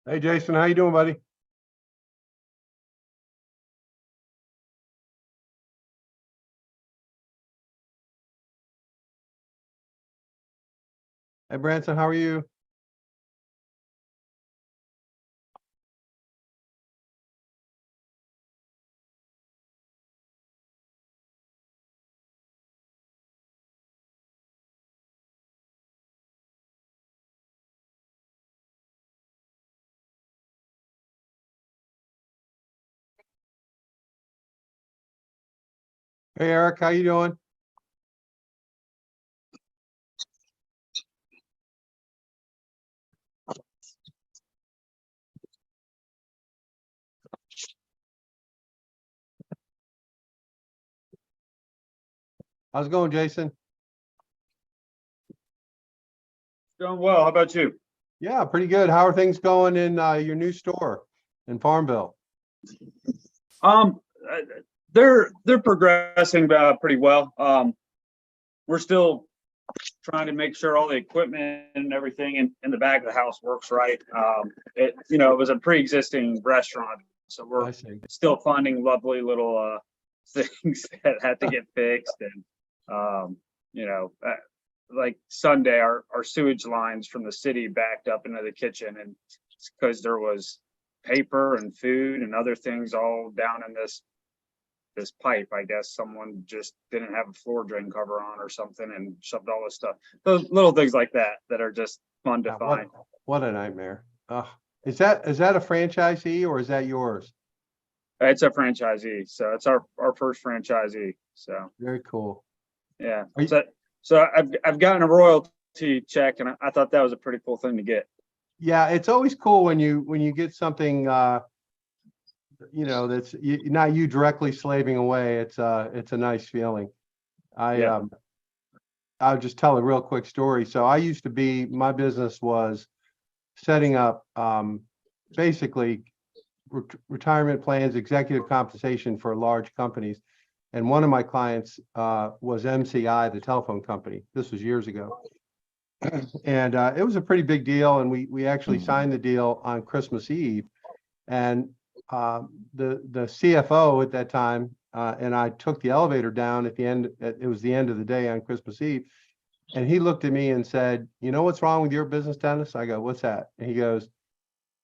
Hey, Jason, how you doing, buddy? Hey, Branson, how are you? Hey, Eric, how you doing? How's it going, Jason? Doing well. How about you? Yeah, pretty good. How are things going in your new store in Farmville? Um, uh, they're progressing pretty well. We're still trying to make sure all the equipment and everything in the back of the house works right. It was a pre-existing restaurant, so we're I see. still finding lovely little things that had to get fixed, and um, you know, uh, like Sunday, our sewage lines from the city backed up into the kitchen, and it's because there was paper and food and other things all down in this pipe. I guess someone just didn't have a floor drain cover on or something and shoved all this stuff. Those little things like that are just fun to Yeah, find. what a nightmare. Is that a franchisee or is that yours? It's a franchisee, so it's our first franchisee. So Very cool. yeah, Are you- so I've gotten a royalty check, and I thought that was a pretty cool thing to get. Yeah, it's always cool when you get something that's not you directly slaving away. It's a nice feeling. I Yeah. I'll just tell a real quick story. So my business was setting up basically retirement plans, executive compensation for large companies. And one of my clients was MCI, the telephone company. This was years ago. And it was a pretty big deal. And we actually signed the deal on Christmas Eve. And the CFO at that time, and I took the elevator down at the end. It was the end of the day on Christmas Eve. And he looked at me and said, "You know what's wrong with your business, Dennis?" I go, "What's that?" And he goes,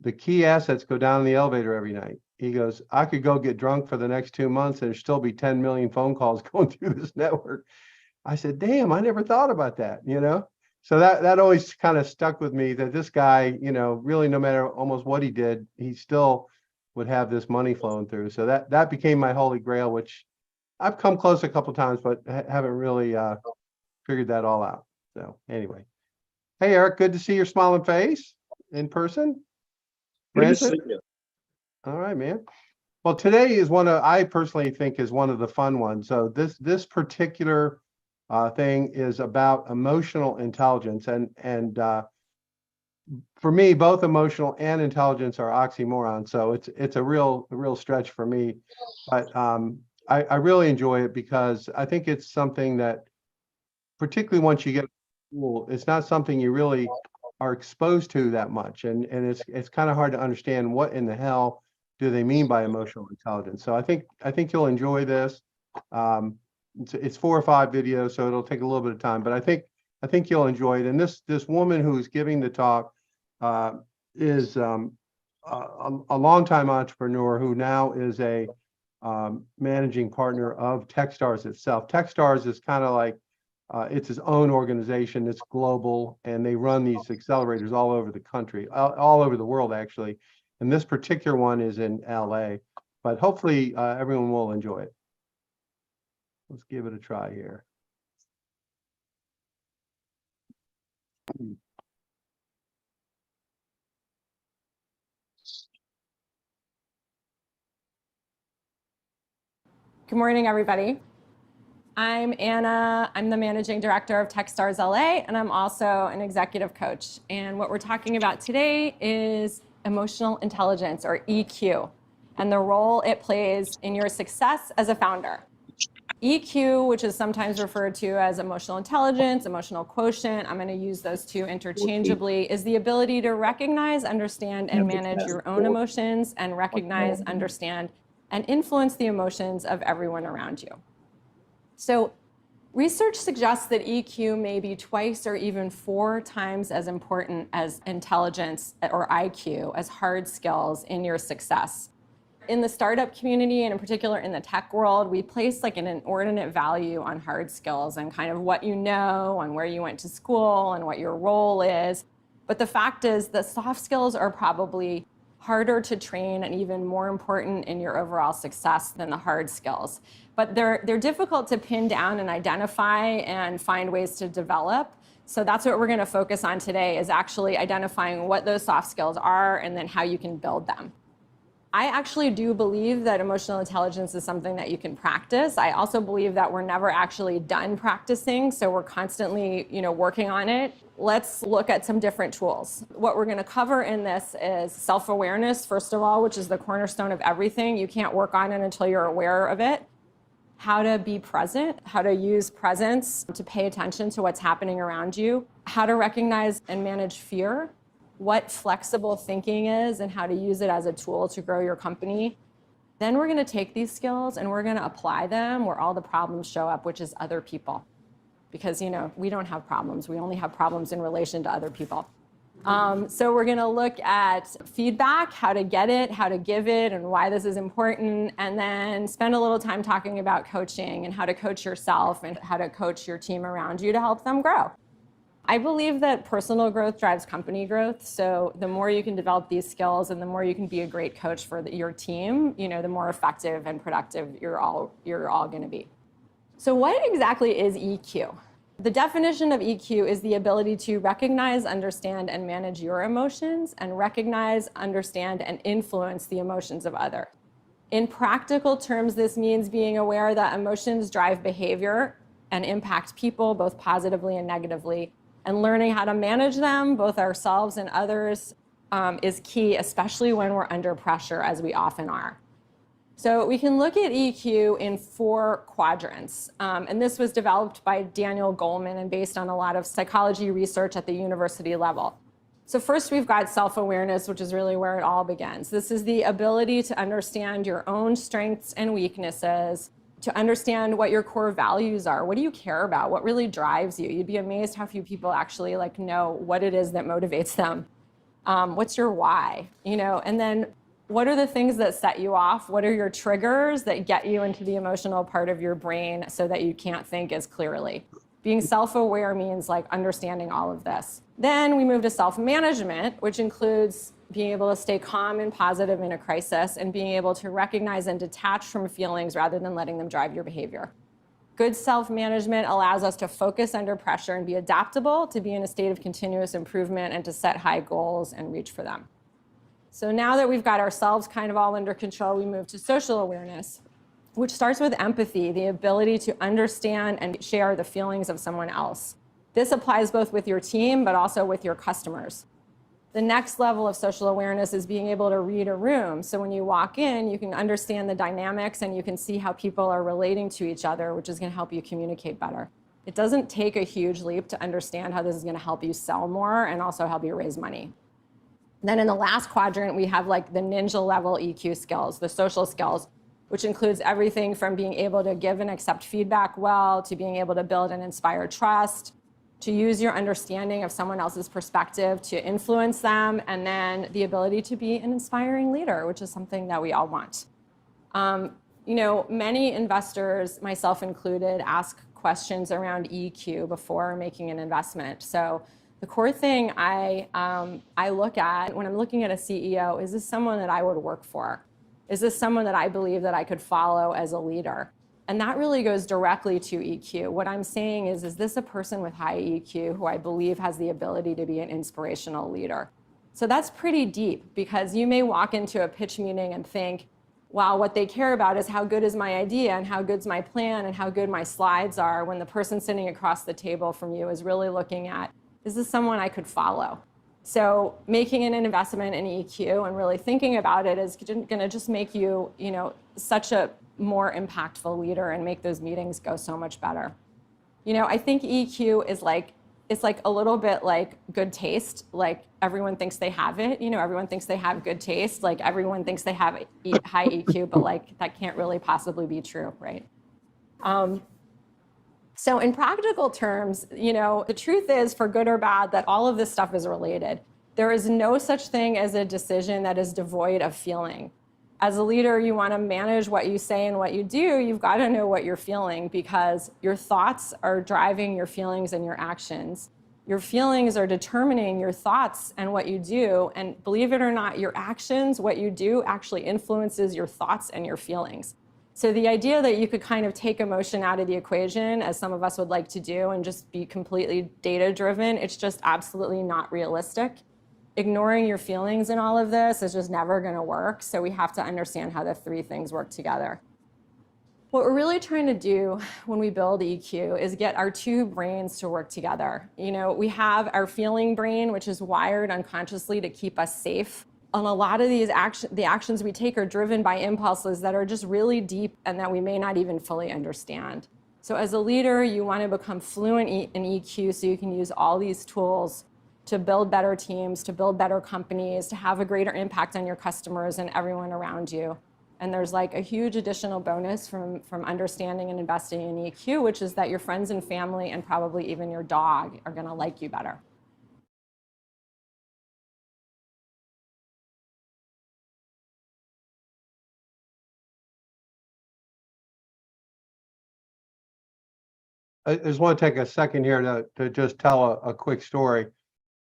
"The key assets go down in the elevator every night." He goes, "I could go get drunk for the next 2 months and there'd still be 10 million phone calls going through this network." I said, "Damn, I never thought about that." So that always kind of stuck with me that this guy, really no matter almost what he did, he still would have this money flowing through. So that became my holy grail, which I've come close a couple times, but haven't really figured that all out. So anyway, hey Eric, good to see your smiling face in person. Good to Branson, see you. all right, man. Well, today is I personally think is one of the fun ones. So this particular thing is about emotional intelligence, and for me, both emotional and intelligence are oxymorons. So it's a real stretch for me, but I really enjoy it because I think it's something that, particularly once you get to school, it's not something you really are exposed to that much, and it's kind of hard to understand what in the hell do they mean by emotional intelligence. So I think you'll enjoy this. Um, it's 4 or 5 videos, so it'll take a little bit of time, but I think you'll enjoy it. And this woman who's giving the talk uh, is a longtime entrepreneur who now is a managing partner of Techstars itself. Techstars is kind of like it's its own organization. It's global, and they run these accelerators all over the country, all over the world, actually. And this particular one is in LA, but hopefully everyone will enjoy it. Let's give it a try here. Good morning, everybody. I'm Anna. I'm the managing director of Techstars LA, and I'm also an executive coach. And what we're talking about today is emotional intelligence, or EQ, and the role it plays in your success as a founder. EQ, which is sometimes referred to as emotional intelligence, emotional quotient, I'm going to use those two interchangeably, is the ability to recognize, understand, and manage your own emotions, and recognize, understand, and influence the emotions of everyone around you. So research suggests that EQ may be twice or even 4 times as important as intelligence or IQ, as hard skills in your success. In the startup community, and in particular in the tech world, we place like an inordinate value on hard skills and kind of what you know and where you went to school and what your role is. But the fact is the soft skills are probably harder to train and even more important in your overall success than the hard skills. But they're difficult to pin down and identify and find ways to develop. So that's what we're going to focus on today, is actually identifying what those soft skills are and then how you can build them. I actually do believe that emotional intelligence is something that you can practice. I also believe that we're never actually done practicing, so we're constantly, working on it. Let's look at some different tools. What we're going to cover in this is self-awareness, first of all, which is the cornerstone of everything. You can't work on it until you're aware of it. How to be present, how to use presence to pay attention to what's happening around you, how to recognize and manage fear, what flexible thinking is and how to use it as a tool to grow your company. Then we're going to take these skills and we're going to apply them where all the problems show up, which is other people. Because, we don't have problems. We only have problems in relation to other people. So we're going to look at feedback, how to get it, how to give it, and why this is important, and then spend a little time talking about coaching and how to coach yourself and how to coach your team around you to help them grow. I believe that personal growth drives company growth. So the more you can develop these skills and the more you can be a great coach for your team, the more effective and productive you're all going to be. So what exactly is EQ? The definition of EQ is the ability to recognize, understand, and manage your emotions, and recognize, understand, and influence the emotions of others. In practical terms, this means being aware that emotions drive behavior and impact people both positively and negatively. And learning how to manage them, both ourselves and others, is key, especially when we're under pressure, as we often are. So we can look at EQ in 4 quadrants. And this was developed by Daniel Goleman and based on a lot of psychology research at the university level. So first we've got self-awareness, which is really where it all begins. This is the ability to understand your own strengths and weaknesses, to understand what your core values are. What do you care about? What really drives you? You'd be amazed how few people actually know what it is that motivates them. What's your why? And then what are the things that set you off? What are your triggers that get you into the emotional part of your brain so that you can't think as clearly? Being self-aware means understanding all of this. Then we move to self-management, which includes being able to stay calm and positive in a crisis and being able to recognize and detach from feelings rather than letting them drive your behavior. Good self-management allows us to focus under pressure and be adaptable, to be in a state of continuous improvement, and to set high goals and reach for them. So now that we've got ourselves kind of all under control, we move to social awareness, which starts with empathy, the ability to understand and share the feelings of someone else. This applies both with your team, but also with your customers. The next level of social awareness is being able to read a room. So when you walk in, you can understand the dynamics and you can see how people are relating to each other, which is going to help you communicate better. It doesn't take a huge leap to understand how this is going to help you sell more and also help you raise money. Then in the last quadrant, we have the ninja level EQ skills, the social skills, which includes everything from being able to give and accept feedback well, to being able to build and inspire trust, to use your understanding of someone else's perspective to influence them, and then the ability to be an inspiring leader, which is something that we all want. Many investors, myself included, ask questions around EQ before making an investment. So the core thing I look at when I'm looking at a CEO, is this someone that I would work for? Is this someone that I believe that I could follow as a leader? And that really goes directly to EQ. What I'm saying is this a person with high EQ who I believe has the ability to be an inspirational leader? So that's pretty deep, because you may walk into a pitch meeting and think, wow, what they care about is how good is my idea and how good's my plan and how good my slides are, when the person sitting across the table from you is really looking at, is this someone I could follow? So making an investment in EQ and really thinking about it is going to just make you, such a more impactful leader and make those meetings go so much better. You know, I think EQ is like, it's like a little bit like good taste. Like everyone thinks they have it. You know, everyone thinks they have good taste. Like everyone thinks they have high EQ, but like that can't really possibly be true, right? So in practical terms, you know, the truth is, for good or bad, that all of this stuff is related. There is no such thing as a decision that is devoid of feeling. As a leader, you want to manage what you say and what you do. You've got to know what you're feeling, because your thoughts are driving your feelings and your actions. Your feelings are determining your thoughts and what you do. And believe it or not, your actions, what you do, actually influences your thoughts and your feelings. So the idea that you could kind of take emotion out of the equation, as some of us would like to do, and just be completely data-driven, it's just absolutely not realistic. Ignoring your feelings in all of this is just never going to work. So we have to understand how the three things work together. What we're really trying to do when we build EQ is get our two brains to work together. You know, we have our feeling brain, which is wired unconsciously to keep us safe. And a lot of these the actions we take are driven by impulses that are just really deep and that we may not even fully understand. So as a leader, you want to become fluent in EQ so you can use all these tools to build better teams, to build better companies, to have a greater impact on your customers and everyone around you. And there's like a huge additional bonus from understanding and investing in EQ, which is that your friends and family and probably even your dog are going to like you better. I just want to take a second here to just tell a quick story.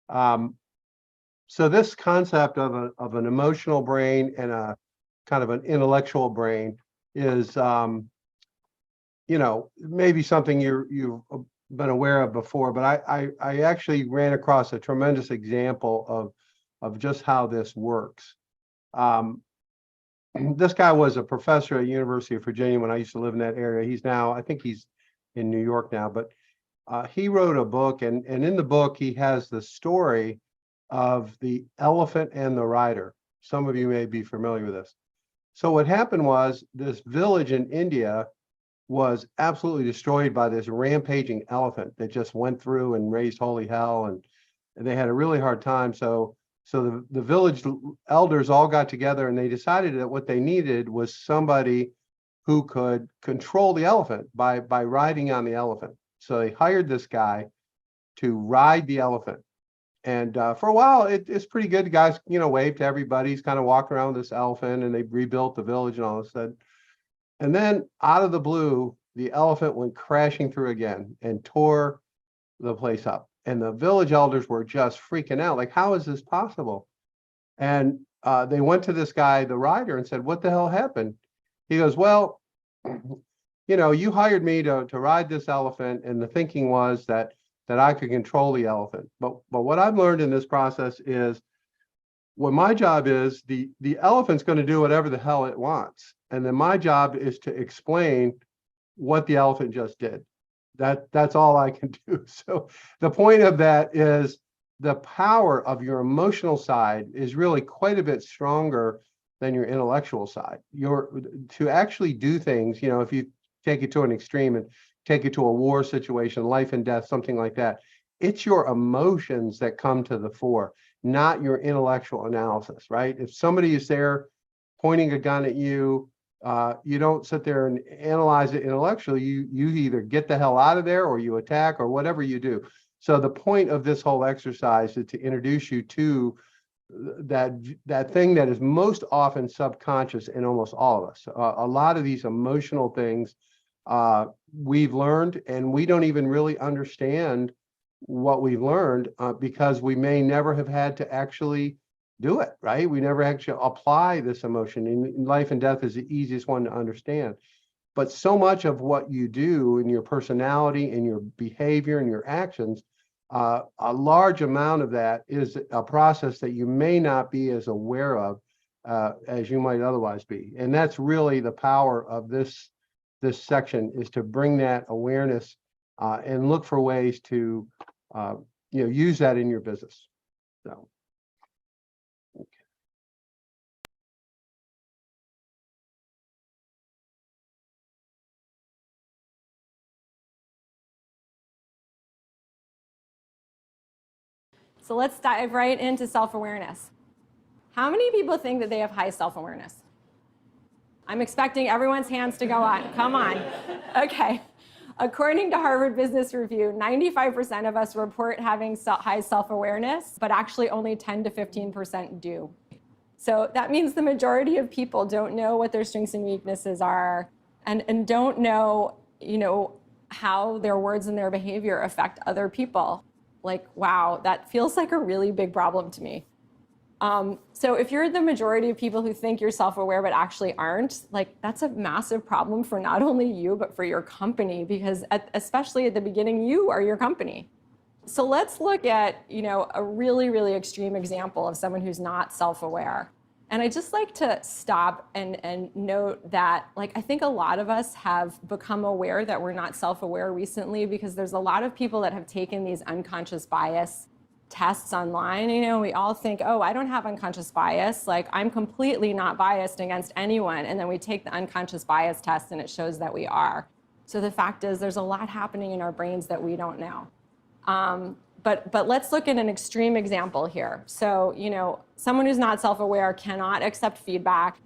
So this concept of an emotional brain and a kind of an intellectual brain is, you know, maybe something you've been aware of before, but I actually ran across a tremendous example of just how this works. This guy was a professor at University of Virginia when I used to live in that area. He's now, I think he's in New York now, but he wrote a book, and in the book he has the story of the elephant and the rider. Some of you may be familiar with this. So what happened was, this village in India was absolutely destroyed by this rampaging elephant that just went through and raised holy hell, and they had a really hard time. So the village elders all got together and they decided that what they needed was somebody who could control the elephant by riding on the elephant. So they hired this guy to ride the elephant. And for a while, it's pretty good. The guys, you know, waved to everybody. He's kind of walking around with this elephant, and they rebuilt the village and all this stuff. And then out of the blue, the elephant went crashing through again and tore the place up. And the village elders were just freaking out. Like, how is this possible? And they went to this guy, the rider, and said, "What the hell happened?" He goes, "Well, you know, you hired me to ride this elephant, and the thinking was that I could control the elephant. But what I've learned in this process is, what my job is, the elephant's going to do whatever the hell it wants. And then my job is to explain what the elephant just did. That's all I can do." So the point of that is, the power of your emotional side is really quite a bit stronger than your intellectual side. To actually do things, you know, if you take it to an extreme and take it to a war situation, life and death, something like that, it's your emotions that come to the fore, not your intellectual analysis, right? If somebody is there pointing a gun at you, you don't sit there and analyze it intellectually. You either get the hell out of there, or you attack, or whatever you do. So the point of this whole exercise is to introduce you to that thing that is most often subconscious in almost all of us. A lot of these emotional things we've learned, and we don't even really understand what we've learned because we may never have had to actually do it, right? We never actually apply this emotion. In life and death is the easiest one to understand. But so much of what you do in your personality and your behavior and your actions, a large amount of that is a process that you may not be as aware of as you might otherwise be. And that's really the power of this section, is to bring that awareness and look for ways to use that in your business. So. So let's dive right into self-awareness. How many people think that they have high self-awareness? I'm expecting everyone's hands to go on. Come on. Okay. According to Harvard Business Review, 95% of us report having high self-awareness, but actually only 10 to 15% do. So that means the majority of people don't know what their strengths and weaknesses are and don't know, how their words and their behavior affect other people. Like, wow, that feels like a really big problem to me. So if you're the majority of people who think you're self-aware but actually aren't, like that's a massive problem for not only you, but for your company, because especially at the beginning, you are your company. So let's look at, a really, really extreme example of someone who's not self-aware. And I just like to stop and note that, I think a lot of us have become aware that we're not self-aware recently because there's a lot of people that have taken these unconscious bias tests online. We all think, oh, I don't have unconscious bias. I'm completely not biased against anyone. And then we take the unconscious bias test and it shows that we are. So the fact is there's a lot happening in our brains that we don't know. But let's look at an extreme example here. So, someone who's not self-aware cannot accept feedback,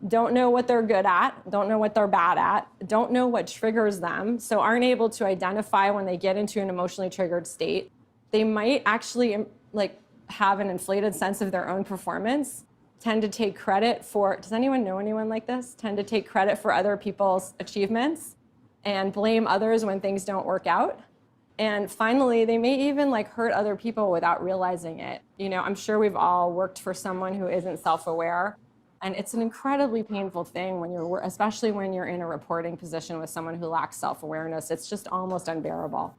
don't know what they're good at, don't know what they're bad at, don't know what triggers them, so aren't able to identify when they get into an emotionally triggered state. They might actually have an inflated sense of their own performance, tend to take credit for, does anyone know anyone like this? Tend to take credit for other people's achievements and blame others when things don't work out. And finally, they may even hurt other people without realizing it. I'm sure we've all worked for someone who isn't self-aware. And it's an incredibly painful thing especially when you're in a reporting position with someone who lacks self-awareness. It's just almost unbearable.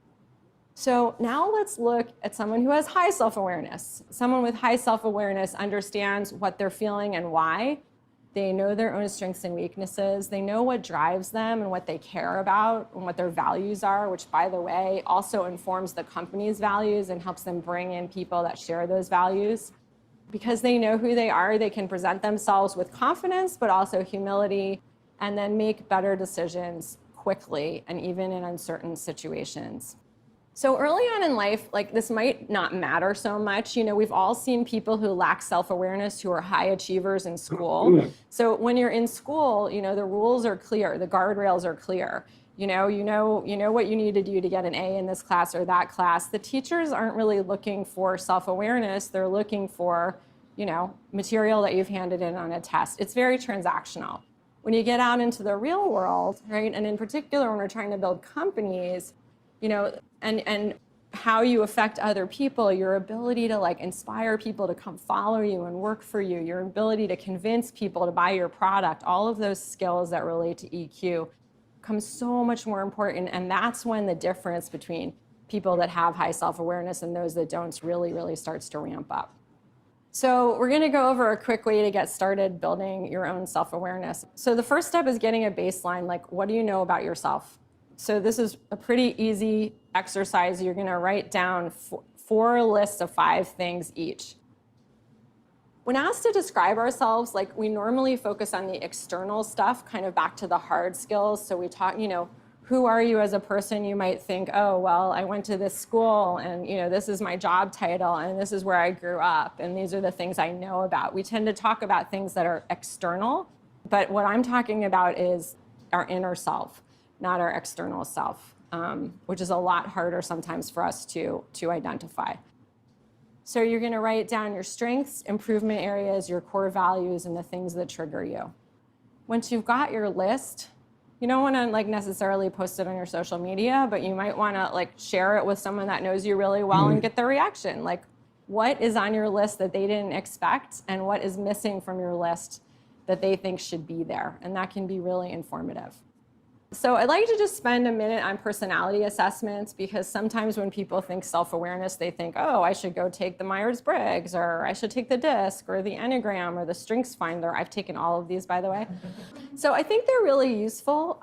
So now let's look at someone who has high self-awareness. Someone with high self-awareness understands what they're feeling and why. They know their own strengths and weaknesses. They know what drives them and what they care about and what their values are, which, by the way, also informs the company's values and helps them bring in people that share those values. Because they know who they are, they can present themselves with confidence, but also humility, and then make better decisions quickly and even in uncertain situations. So early on in life, this might not matter so much. We've all seen people who lack self-awareness who are high achievers in school. So when you're in school, the rules are clear, the guardrails are clear. You know what you need to do to get an A in this class or that class. The teachers aren't really looking for self-awareness. They're looking for, material that you've handed in on a test. It's very transactional. When you get out into the real world, right, and in particular when we're trying to build companies, and how you affect other people, your ability to inspire people to come follow you and work for you, your ability to convince people to buy your product, all of those skills that relate to EQ become so much more important. And that's when the difference between people that have high self-awareness and those that don't really, really starts to ramp up. So we're going to go over a quick way to get started building your own self-awareness. So the first step is getting a baseline, what do you know about yourself? So this is a pretty easy exercise. You're going to write down four lists of 5 things each. When asked to describe ourselves, we normally focus on the external stuff, kind of back to the hard skills. So we talk, who are you as a person? You might think, oh, well, I went to this school and, this is my job title and this is where I grew up and these are the things I know about. We tend to talk about things that are external, but what I'm talking about is our inner self, not our external self, which is a lot harder sometimes for us to identify. So you're going to write down your strengths, improvement areas, your core values, and the things that trigger you. Once you've got your list, you don't want to necessarily post it on your social media, but you might want to share it with someone that knows you really well and get their reaction. What is on your list that they didn't expect and what is missing from your list that they think should be there? And that can be really informative. So I'd like to just spend a minute on personality assessments because sometimes when people think self-awareness, they think, oh, I should go take the Myers-Briggs or I should take the DISC or the Enneagram or the Strengths Finder. I've taken all of these, by the way. So I think they're really useful,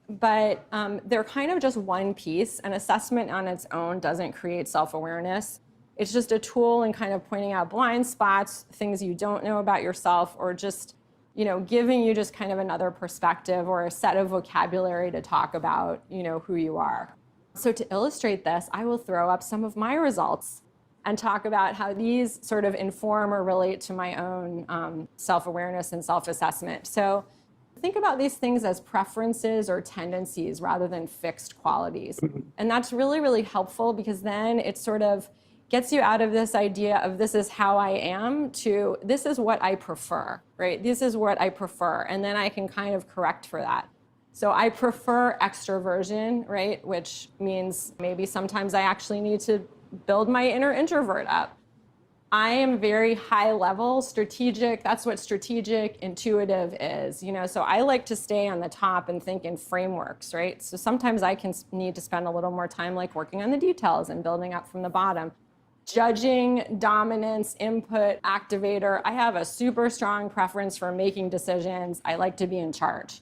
but they're kind of just one piece. An assessment on its own doesn't create self-awareness. It's just a tool in kind of pointing out blind spots, things you don't know about yourself, or just giving you just kind of another perspective or a set of vocabulary to talk about, who you are. So to illustrate this, I will throw up some of my results. and talk about how these sort of inform or relate to my own self-awareness and self-assessment. So think about these things as preferences or tendencies rather than fixed qualities. And that's really, really helpful because then it sort of gets you out of this idea of this is how I am to this is what I prefer, right? This is what I prefer. And then I can kind of correct for that. So I prefer extroversion, right? Which means maybe sometimes I actually need to build my inner introvert up. I am very high level, strategic. That's what strategic, intuitive is, so I like to stay on the top and think in frameworks, right? So sometimes I can need to spend a little more time like working on the details and building up from the bottom. Judging, dominance, input, activator. I have a super strong preference for making decisions. I like to be in charge,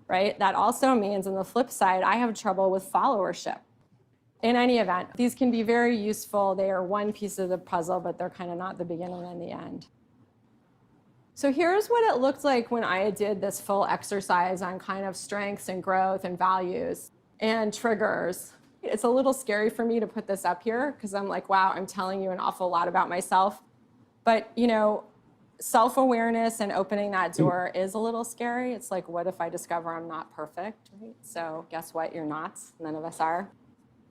right? That also means on the flip side, I have trouble with followership. In any event, these can be very useful. They are one piece of the puzzle, but they're kind of not the beginning and the end. So here's what it looked like when I did this full exercise on kind of strengths and growth and values and triggers. It's a little scary for me to put this up here because I'm like, wow, I'm telling you an awful lot about myself. But, self-awareness and opening that door is a little scary. It's like, what if I discover I'm not perfect, right? So guess what? You're not. None of us are.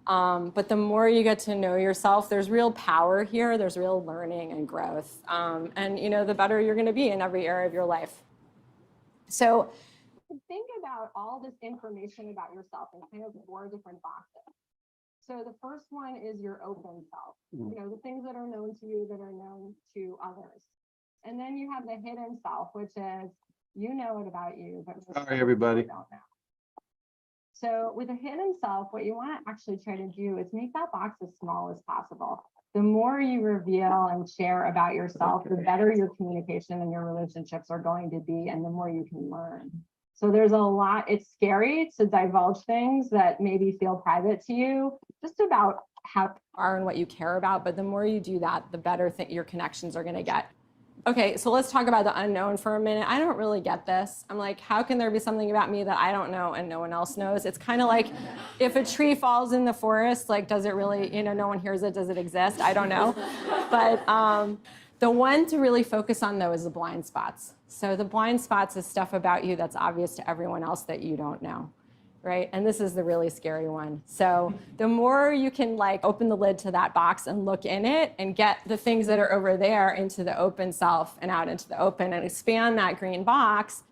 But the more you get to know yourself, there's real power here. There's real learning and growth. And the better you're going to be in every area of your life. So think about all this information about yourself in kind of 4 different boxes. So the first one is your open self, the things that are known to you that are known to others. And then you have the hidden self, which is, you know it about you, but sorry, everybody. Don't know. So with a hidden self, what you want to actually try to do is make that box as small as possible. The more you reveal and share about yourself, the better your communication and your relationships are going to be, and the more you can learn. So there's a lot, it's scary to divulge things that maybe feel private to you, just about how you are and what you care about. But the more you do that, the better your connections are going to get. Okay, so let's talk about the unknown for a minute. I don't really get this. I'm like, how can there be something about me that I don't know and no one else knows? It's kind of like if a tree falls in the forest, like, does it really, no one hears it, does it exist? I don't know. But the one to really focus on, though, is the blind spots. So the blind spots is stuff about you that's obvious to everyone else that you don't know, right? And this is the really scary one. So the more you can open the lid to that box and look in it and get the things that are over there into the open self and out into the open and expand that green box,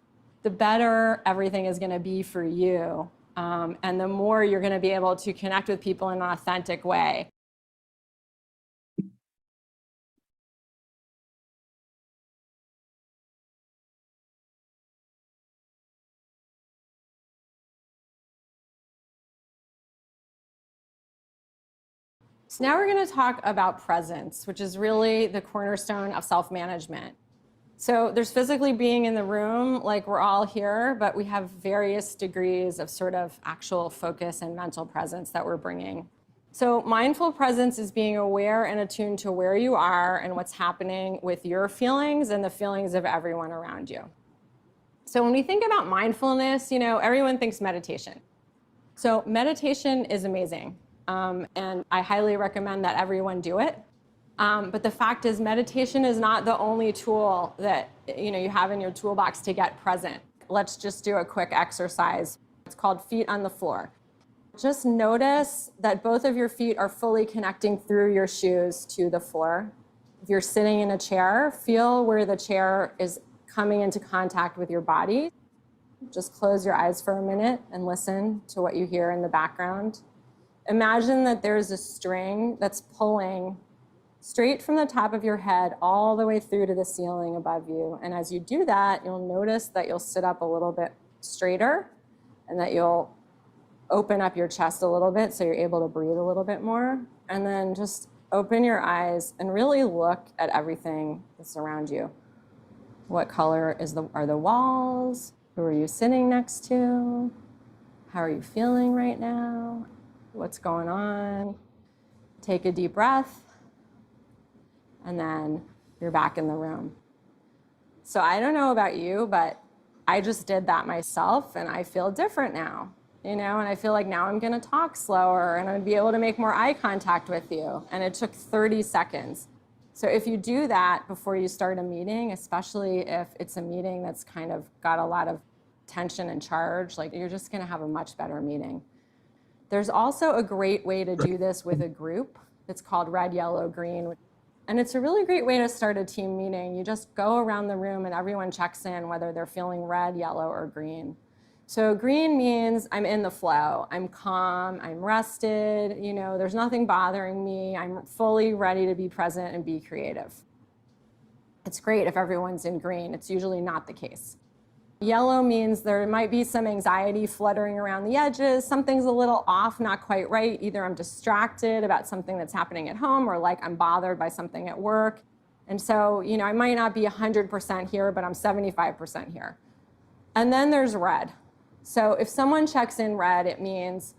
the better everything is going to be for you. And the more you're going to be able to connect with people in an authentic way. So now we're going to talk about presence, which is really the cornerstone of self-management. So there's physically being in the room, like we're all here, but we have various degrees of sort of actual focus and mental presence that we're bringing. So mindful presence is being aware and attuned to where you are and what's happening with your feelings and the feelings of everyone around you. So when we think about mindfulness, everyone thinks meditation. So meditation is amazing. And I highly recommend that everyone do it. But the fact is, meditation is not the only tool that you have in your toolbox to get present. Let's just do a quick exercise. It's called feet on the floor. Just notice that both of your feet are fully connecting through your shoes to the floor. If you're sitting in a chair, feel where the chair is coming into contact with your body. Just close your eyes for a minute and listen to what you hear in the background. Imagine that there's a string that's pulling straight from the top of your head all the way through to the ceiling above you. And as you do that, you'll notice that you'll sit up a little bit straighter and that you'll open up your chest a little bit so you're able to breathe a little bit more. And then just open your eyes and really look at everything that's around you. What color are the walls? Who are you sitting next to? How are you feeling right now? What's going on? Take a deep breath, and then you're back in the room. So I don't know about you, but I just did that myself, and I feel different now. and I feel like now I'm going to talk slower and I'm going to be able to make more eye contact with you. And it took 30 seconds. So if you do that before you start a meeting, especially if it's a meeting that's kind of got a lot of tension and charge, like you're just going to have a much better meeting. There's also a great way to do this with a group. It's called red, yellow, green. And it's a really great way to start a team meeting. You just go around the room and everyone checks in whether they're feeling red, yellow, or green. So green means I'm in the flow. I'm calm, I'm rested, there's nothing bothering me. I'm fully ready to be present and be creative. It's great if everyone's in green. It's usually not the case. Yellow means there might be some anxiety fluttering around the edges. Something's a little off, not quite right. Either I'm distracted about something that's happening at home or like I'm bothered by something at work. And so, I might not be 100% here, but I'm 75% here. And then there's red. So if someone checks in red, it means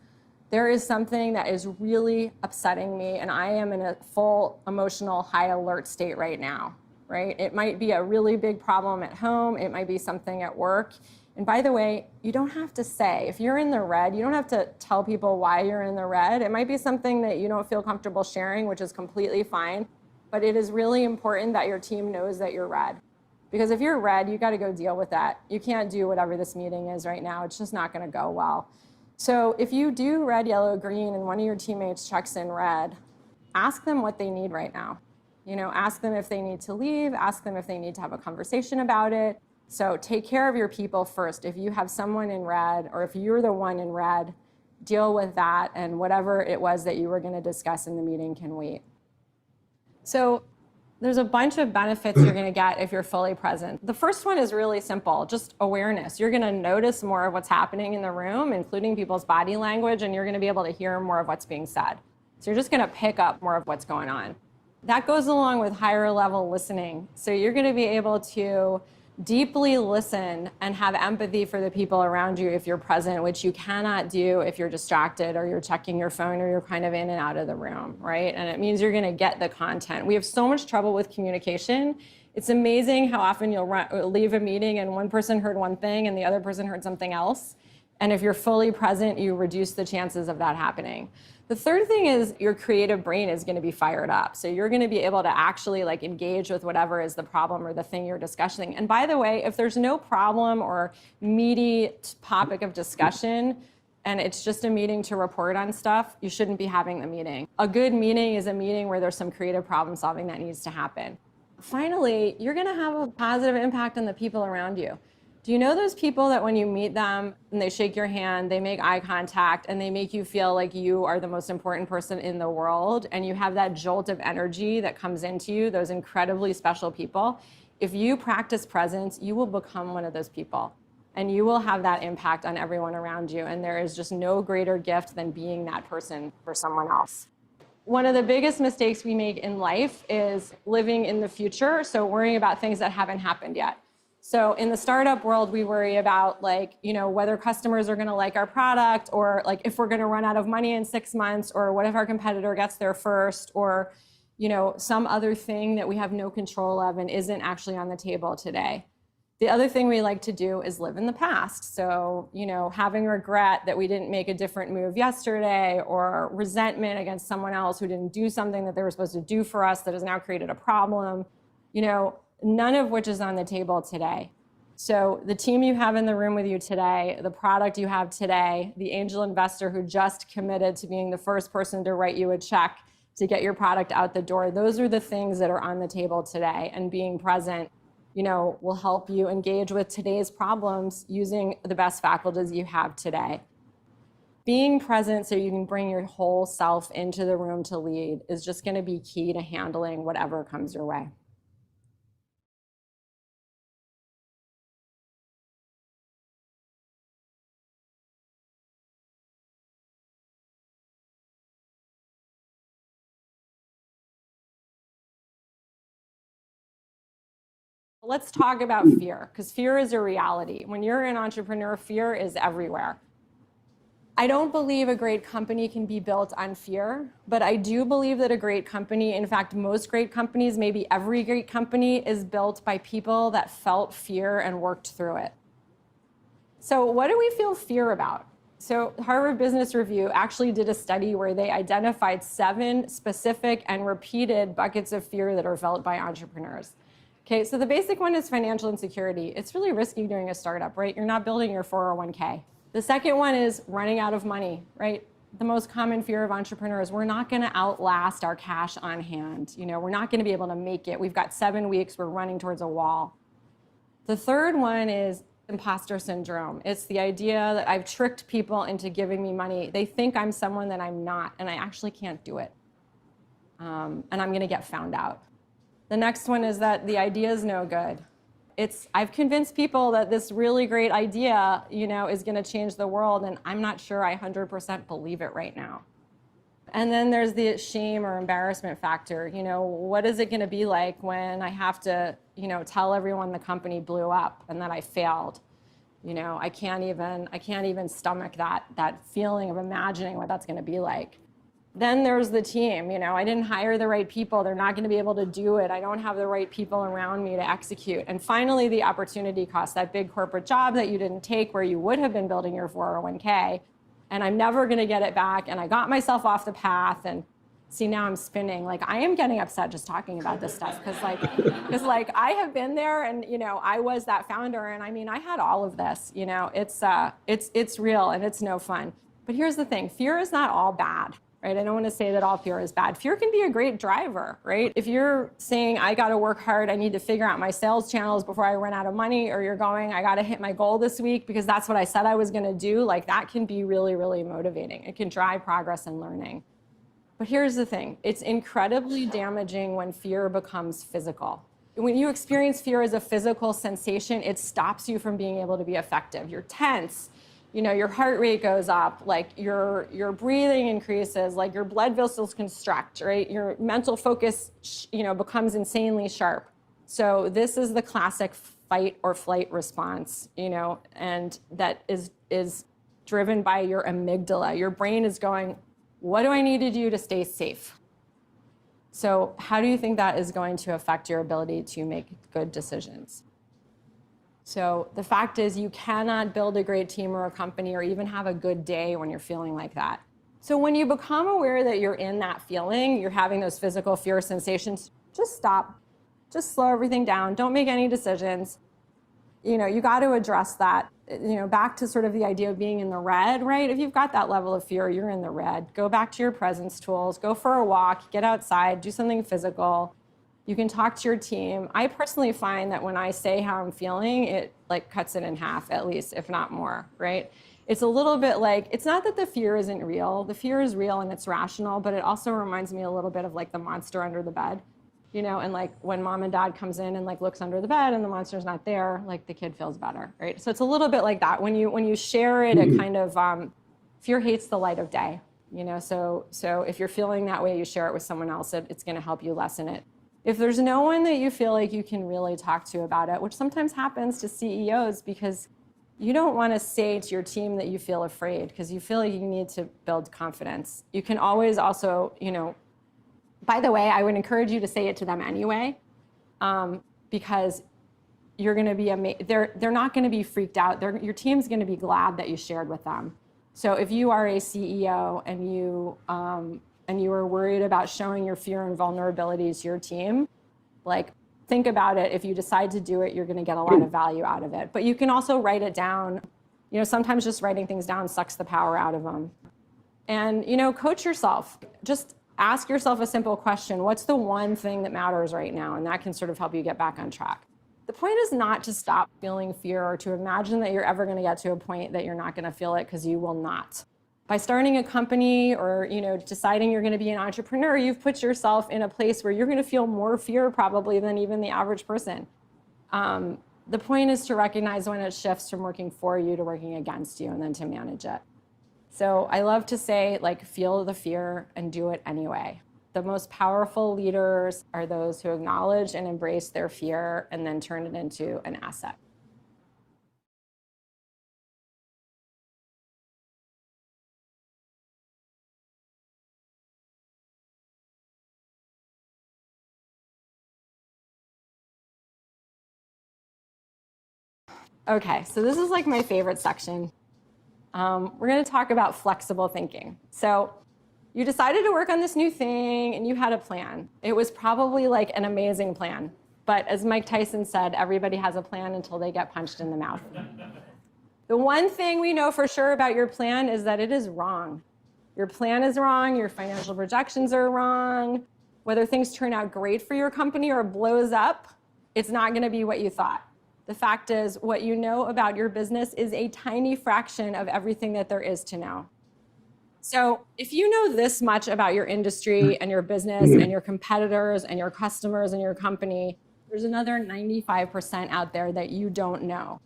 there is something that is really upsetting me and I am in a full emotional high alert state right now, right? It might be a really big problem at home. It might be something at work. And by the way, you don't have to say, if you're in the red, you don't have to tell people why you're in the red. It might be something that you don't feel comfortable sharing, which is completely fine. But it is really important that your team knows that you're red. Because if you're red, you got to go deal with that. You can't do whatever this meeting is right now. It's just not going to go well. So if you do red, yellow, green, and one of your teammates checks in red, ask them what they need right now. Ask them if they need to leave, ask them if they need to have a conversation about it. So take care of your people first. If you have someone in red, or if you're the one in red, deal with that, and whatever it was that you were going to discuss in the meeting can wait. So there's a bunch of benefits you're going to get if you're fully present. The first one is really simple, just awareness. You're going to notice more of what's happening in the room, including people's body language, and you're going to be able to hear more of what's being said. So you're just going to pick up more of what's going on. That goes along with higher level listening. So you're going to be able to deeply listen and have empathy for the people around you if you're present, which you cannot do if you're distracted or you're checking your phone or you're kind of in and out of the room, right? And it means you're going to get the content. We have so much trouble with communication. It's amazing how often you'll leave a meeting and one person heard one thing and the other person heard something else. And if you're fully present, you reduce the chances of that happening. The third thing is your creative brain is going to be fired up. So you're going to be able to actually engage with whatever is the problem or the thing you're discussing. And by the way, if there's no problem or meaty topic of discussion, and it's just a meeting to report on stuff, you shouldn't be having the meeting. A good meeting is a meeting where there's some creative problem solving that needs to happen. Finally, you're going to have a positive impact on the people around you. Do you know those people that when you meet them and they shake your hand, they make eye contact and they make you feel like you are the most important person in the world, and you have that jolt of energy that comes into you, those incredibly special people? If you practice presence, you will become one of those people and you will have that impact on everyone around you. And there is just no greater gift than being that person for someone else. One of the biggest mistakes we make in life is living in the future, so worrying about things that haven't happened yet. So in the startup world, we worry about whether customers are going to like our product, or if we're going to run out of money in 6 months, or what if our competitor gets there first, or some other thing that we have no control of and isn't actually on the table today. The other thing we like to do is live in the past. So, having regret that we didn't make a different move yesterday, or resentment against someone else who didn't do something that they were supposed to do for us that has now created a problem, none of which is on the table today. So the team you have in the room with you today, the product you have today, the angel investor who just committed to being the first person to write you a check to get your product out the door, those are the things that are on the table today. And being present, will help you engage with today's problems using the best faculties you have today. Being present so you can bring your whole self into the room to lead is just going to be key to handling whatever comes your way. Let's talk about fear, because fear is a reality. When you're an entrepreneur, fear is everywhere. I don't believe a great company can be built on fear, but I do believe that a great company, in fact, most great companies, maybe every great company, is built by people that felt fear and worked through it. So what do we feel fear about? So Harvard Business Review actually did a study where they identified 7 specific and repeated buckets of fear that are felt by entrepreneurs. Okay, so the basic one is financial insecurity. It's really risky doing a startup, right? You're not building your 401k. The second one is running out of money, right? The most common fear of entrepreneurs, we're not gonna outlast our cash on hand. We're not gonna be able to make it. We've got 7 weeks, we're running towards a wall. The third one is imposter syndrome. It's the idea that I've tricked people into giving me money. They think I'm someone that I'm not, and I actually can't do it. And I'm gonna get found out. The next one is that the idea is no good. I've convinced people that this really great idea, is gonna change the world, and I'm not sure I 100% believe it right now. And then there's the shame or embarrassment factor. What is it gonna be like when I have to, tell everyone the company blew up and that I failed? I can't even stomach that feeling of imagining what that's gonna be like. Then there's the team. I didn't hire the right people. They're not going to be able to do it. I don't have the right people around me to execute. And finally, the opportunity cost, that big corporate job that you didn't take where you would have been building your 401k, and I'm never going to get it back, and I got myself off the path, and see, now I'm spinning. I am getting upset just talking about this stuff because I have been there, and I was that founder, and I had all of this. It's real and it's no fun. But here's the thing: fear is not all bad. Right? I don't want to say that all fear is bad. Fear can be a great driver, right? If you're saying, I got to work hard, I need to figure out my sales channels before I run out of money, or you're going, I got to hit my goal this week because that's what I said I was going to do, that can be really, really motivating. It can drive progress and learning. But here's the thing. It's incredibly damaging when fear becomes physical. When you experience fear as a physical sensation, it stops you from being able to be effective. You're tense. Your heart rate goes up, your breathing increases, your blood vessels constrict, right? Your mental focus, becomes insanely sharp. So this is the classic fight or flight response, and that is driven by your amygdala. Your brain is going, what do I need to do to stay safe? So how do you think that is going to affect your ability to make good decisions? So the fact is, you cannot build a great team or a company or even have a good day when you're feeling like that. So when you become aware that you're in that feeling, you're having those physical fear sensations, just stop. Just slow everything down. Don't make any decisions. You got to address that. Back to sort of the idea of being in the red, right? If you've got that level of fear, you're in the red. Go back to your presence tools. Go for a walk. Get outside. Do something physical. You can talk to your team. I personally find that when I say how I'm feeling, it cuts it in half at least, if not more, right? It's a little bit it's not that the fear isn't real. The fear is real and it's rational, but it also reminds me a little bit of the monster under the bed, and when mom and dad comes in and looks under the bed and the monster's not there, the kid feels better, right? So it's a little bit like that. When you share it, it kind of, fear hates the light of day, so if you're feeling that way, you share it with someone else, it's gonna help you lessen it. If there's no one that you feel like you can really talk to about it, which sometimes happens to CEOs because you don't want to say to your team that you feel afraid because you feel like you need to build confidence. You can always also, by the way, I would encourage you to say it to them anyway, because you're going to be, they're not going to be freaked out. Your team's going to be glad that you shared with them. So if you are a CEO and you are worried about showing your fear and vulnerabilities to your team, think about it. If you decide to do it, you're going to get a lot of value out of it. But you can also write it down. Sometimes just writing things down sucks the power out of them. And, coach yourself. Just ask yourself a simple question. What's the one thing that matters right now? And that can sort of help you get back on track. The point is not to stop feeling fear or to imagine that you're ever going to get to a point that you're not going to feel it, because you will not. By starting a company or deciding you're going to be an entrepreneur, you've put yourself in a place where you're going to feel more fear probably than even the average person. The point is to recognize when it shifts from working for you to working against you, and then to manage it. So I love to say, feel the fear and do it anyway. The most powerful leaders are those who acknowledge and embrace their fear and then turn it into an asset. Okay, so this is my favorite section. we're going to talk about flexible thinking. So you decided to work on this new thing and you had a plan. It was probably like an amazing plan. But as Mike Tyson said, everybody has a plan until they get punched in the mouth. The one thing we know for sure about your plan is that it is wrong. Your plan is wrong, your financial projections are wrong. Whether things turn out great for your company or blows up, it's not going to be what you thought. The fact is, what you know about your business is a tiny fraction of everything that there is to know. So if you know this much about your industry and your business and your competitors and your customers and your company, there's another 95% out there that you don't know.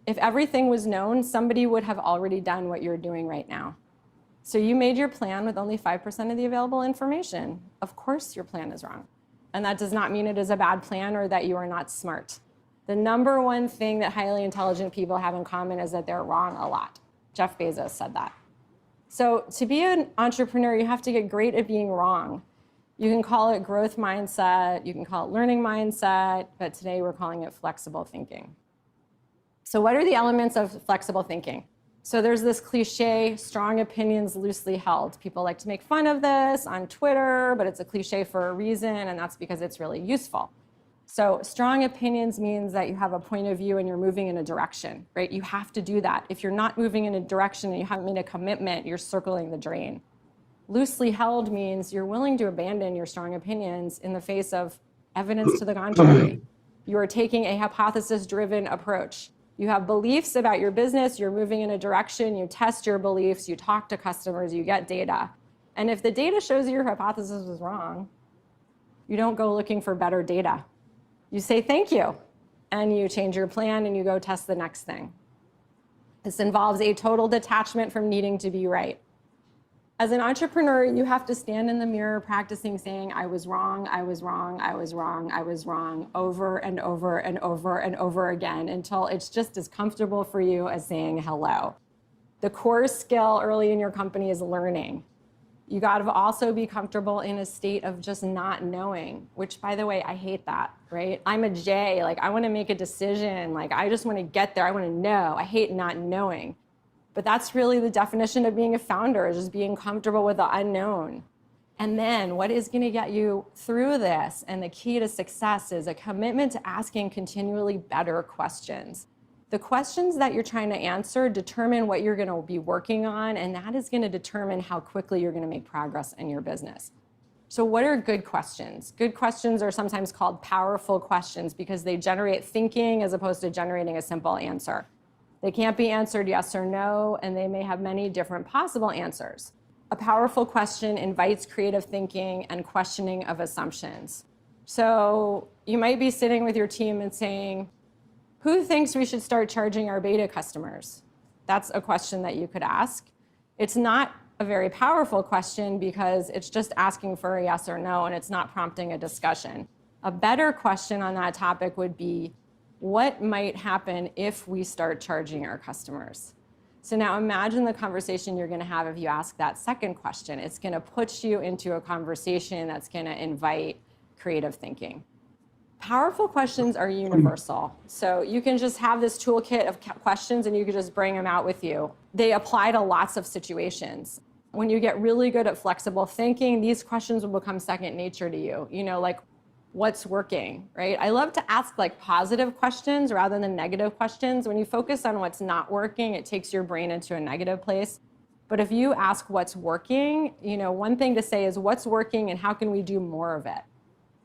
If everything was known, somebody would have already done what you're doing right now. So you made your plan with only 5% of the available information. Of course your plan is wrong. And that does not mean it is a bad plan or that you are not smart. The number one thing that highly intelligent people have in common is that they're wrong a lot. Jeff Bezos said that. So to be an entrepreneur, you have to get great at being wrong. You can call it growth mindset, you can call it learning mindset, but today we're calling it flexible thinking. So what are the elements of flexible thinking? So there's this cliche, strong opinions loosely held. People like to make fun of this on Twitter, but it's a cliche for a reason, and that's because it's really useful. So strong opinions means that you have a point of view and you're moving in a direction, right? You have to do that. If you're not moving in a direction and you haven't made a commitment, you're circling the drain. Loosely held means you're willing to abandon your strong opinions in the face of evidence to the contrary. You are taking a hypothesis-driven approach. You have beliefs about your business, you're moving in a direction, you test your beliefs, you talk to customers, you get data. And if the data shows your hypothesis was wrong, you don't go looking for better data. You say thank you, and you change your plan and you go test the next thing. This involves a total detachment from needing to be right. As an entrepreneur, you have to stand in the mirror practicing saying, I was wrong, I was wrong, I was wrong, I was wrong, over and over and over and over again until it's just as comfortable for you as saying hello. The core skill early in your company is learning. You got to also be comfortable in a state of just not knowing, which, by the way, I hate that, right? I'm a J, like I want to make a decision, like I just want to get there, I want to know. I hate not knowing. But that's really the definition of being a founder, is just being comfortable with the unknown. And then what is going to get you through this, and the key to success, is a commitment to asking continually better questions. The questions that you're trying to answer determine what you're going to be working on, and that is going to determine how quickly you're going to make progress in your business. So what are good questions? Good questions are sometimes called powerful questions because they generate thinking as opposed to generating a simple answer. They can't be answered yes or no, and they may have many different possible answers. A powerful question invites creative thinking and questioning of assumptions. So you might be sitting with your team and saying, who thinks we should start charging our beta customers? That's a question that you could ask. It's not a very powerful question because it's just asking for a yes or no, and it's not prompting a discussion. A better question on that topic would be, what might happen if we start charging our customers? So now imagine the conversation you're going to have if you ask that second question. It's going to put you into a conversation that's going to invite creative thinking. Powerful questions are universal. So you can just have this toolkit of questions and you can just bring them out with you. They apply to lots of situations. When you get really good at flexible thinking, these questions will become second nature to you. You know, like, what's working, right? I love to ask like positive questions rather than negative questions. When you focus on what's not working, it takes your brain into a negative place. But if you ask what's working, you know, one thing to say is what's working and how can we do more of it,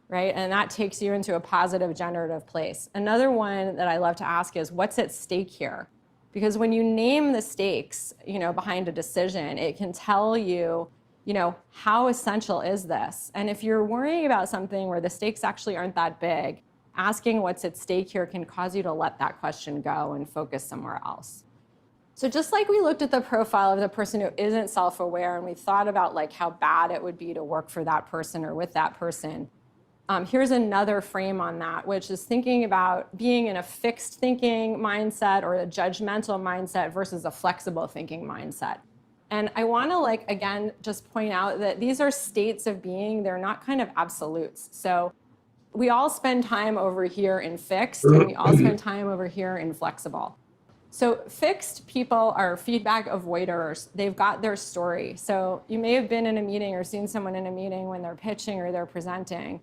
right? And that takes you into a positive generative place. Another one that I love to ask is what's at stake here? Because when you name the stakes, you know, behind a decision, it can tell you, you know, how essential is this? And if you're worrying about something where the stakes actually aren't that big, asking what's at stake here can cause you to let that question go and focus somewhere else. So just like we looked at the profile of the person who isn't self-aware and we thought about like how bad it would be to work for that person or with that person, here's another frame on that, which is thinking about being in a fixed thinking mindset or a judgmental mindset versus a flexible thinking mindset. And I want to, like, again, just point out that these are states of being. They're not kind of absolutes. So we all spend time over here in fixed, and we all spend time over here in flexible. So fixed people are feedback avoiders. They've got their story. So you may have been in a meeting or seen someone in a meeting when they're pitching or they're presenting,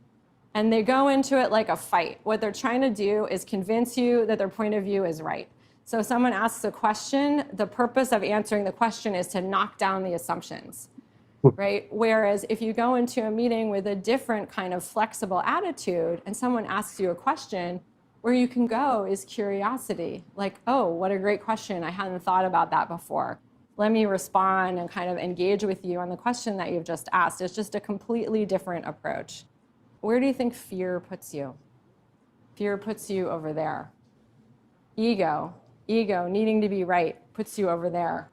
and they go into it like a fight. What they're trying to do is convince you that their point of view is right. So if someone asks a question, the purpose of answering the question is to knock down the assumptions, right? Whereas if you go into a meeting with a different kind of flexible attitude and someone asks you a question, where you can go is curiosity. Like, oh, what a great question. I hadn't thought about that before. Let me respond and kind of engage with you on the question that you've just asked. It's just a completely different approach. Where do you think fear puts you? Fear puts you over there. Ego, needing to be right, puts you over there.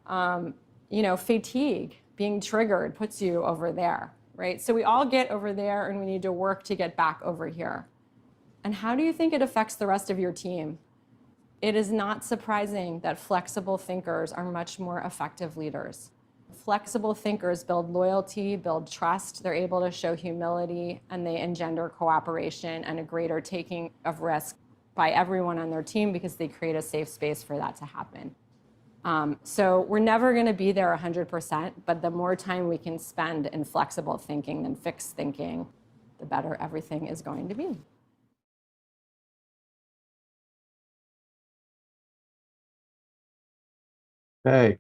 Fatigue, being triggered, puts you over there, right? So we all get over there and we need to work to get back over here. And how do you think it affects the rest of your team? It is not surprising that flexible thinkers are much more effective leaders. Flexible thinkers build loyalty, build trust, they're able to show humility, and they engender cooperation and a greater taking of risk by everyone on their team because they create a safe space for that to happen. So we're never going to be there 100%, but the more time we can spend in flexible thinking than fixed thinking, the better everything is going to be. Hey.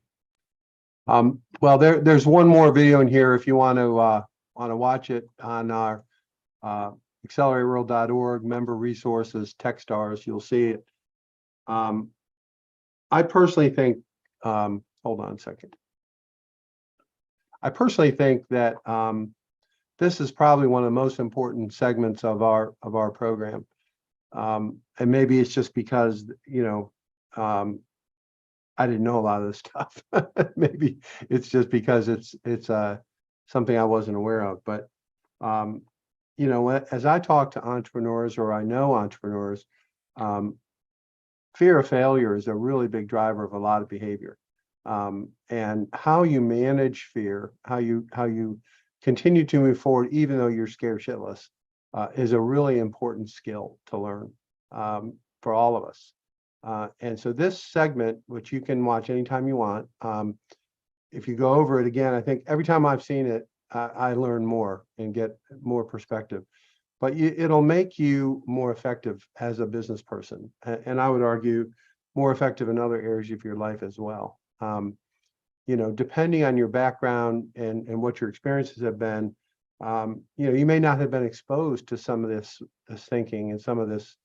Well, there's one more video in here if you want to watch it on our accelerateworld.org member resources, Techstars, you'll see it. I personally think, hold on a second. I personally think that this is probably one of the most important segments of our program. And maybe it's just because, I didn't know a lot of this stuff. Maybe it's just because it's something I wasn't aware of. But as I talk to entrepreneurs or I know entrepreneurs, fear of failure is a really big driver of a lot of behavior. And how you manage fear, how you continue to move forward, even though you're scared shitless, is a really important skill to learn for all of us. And so this segment, which you can watch anytime you want, if you go over it again, I think every time I've seen it, I learn more and get more perspective. But it'll make you more effective as a business person. And I would argue more effective in other areas of your life as well. Depending on your background and what your experiences have been, you may not have been exposed to some of this thinking and some of this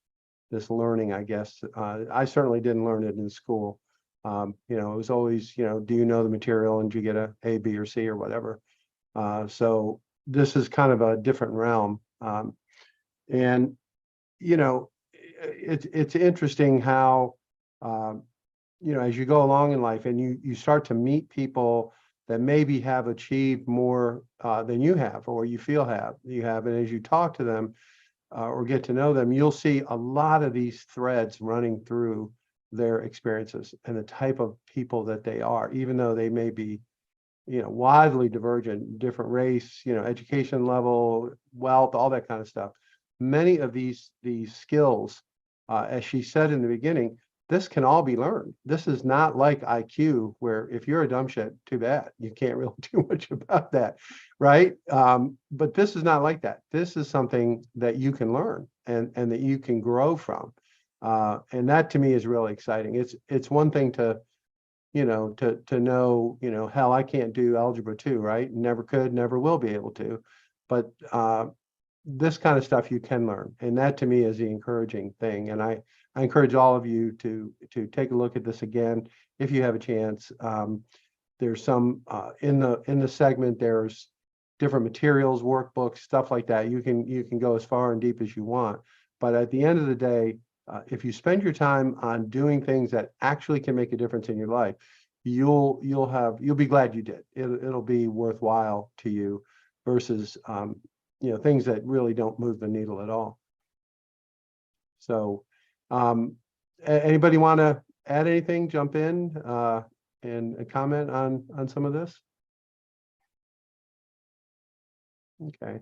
learning, I guess. I certainly didn't learn it in school. It was always, do you know the material and do you get A, B, or C or whatever? So this is kind of a different realm. It's interesting how, as you go along in life and you start to meet people that maybe have achieved more than you have, or you feel you have, and as you talk to them, or get to know them, you'll see a lot of these threads running through their experiences and the type of people that they are, even though they may be, widely divergent, different race, education level, wealth, all that kind of stuff. Many of these skills, as she said in the beginning, this can all be learned. This is not like IQ, where if you're a dumb shit, too bad. You can't really do much about that, right? But this is not like that. This is something that you can learn and that you can grow from. And that to me is really exciting. It's one thing to know, hell, I can't do algebra 2, right? Never could, never will be able to. But this kind of stuff you can learn. And that to me is the encouraging thing. And I encourage all of you to take a look at this again if you have a chance. There's some in the segment, there's different materials, workbooks, stuff like that. You can go as far and deep as you want. But at the end of the day, if you spend your time on doing things that actually can make a difference in your life, you'll be glad you did. It'll be worthwhile to you versus things that really don't move the needle at all. So anybody want to add anything, jump in and comment on some of this? Okay.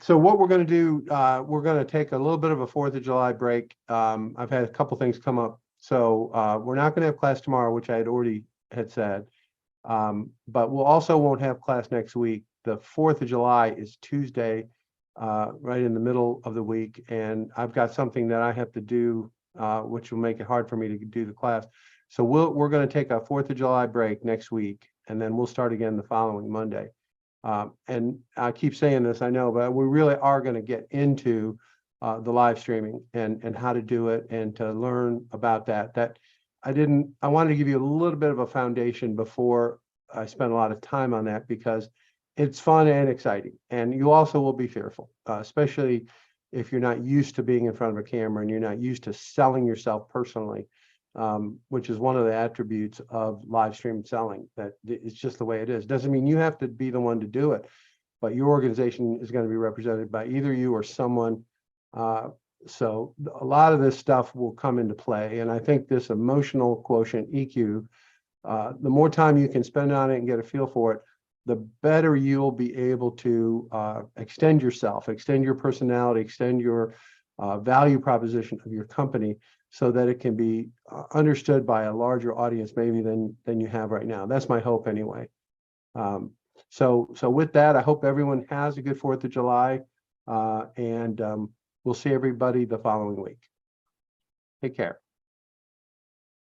So what we're going to do, we're going to take a little bit of a 4th of July break. I've had a couple things come up So we're not going to have class tomorrow, which I had already had said. But we'll also won't have class next week. The 4th of July is Tuesday, right in the middle of the week. And I've got something that I have to do, which will make it hard for me to do the class. So we're going to take a 4th of July break next week, and then we'll start again the following Monday. And I keep saying this, I know, but we really are going to get into the live streaming and how to do it and to learn about that. I wanted to give you a little bit of a foundation before I spend a lot of time on that, because it's fun and exciting. And you also will be fearful, especially if you're not used to being in front of a camera and you're not used to selling yourself personally, which is one of the attributes of live stream selling, that it's just the way it is. Doesn't mean you have to be the one to do it, but your organization is going to be represented by either you or someone. So a lot of this stuff will come into play. And I think this emotional quotient, EQ, the more time you can spend on it and get a feel for it, the better you'll be able to extend yourself, extend your personality, extend your value proposition of your company, so that it can be understood by a larger audience maybe than you have right now. That's my hope anyway. So with that, I hope everyone has a good 4th of July, and we'll see everybody the following week. Take care.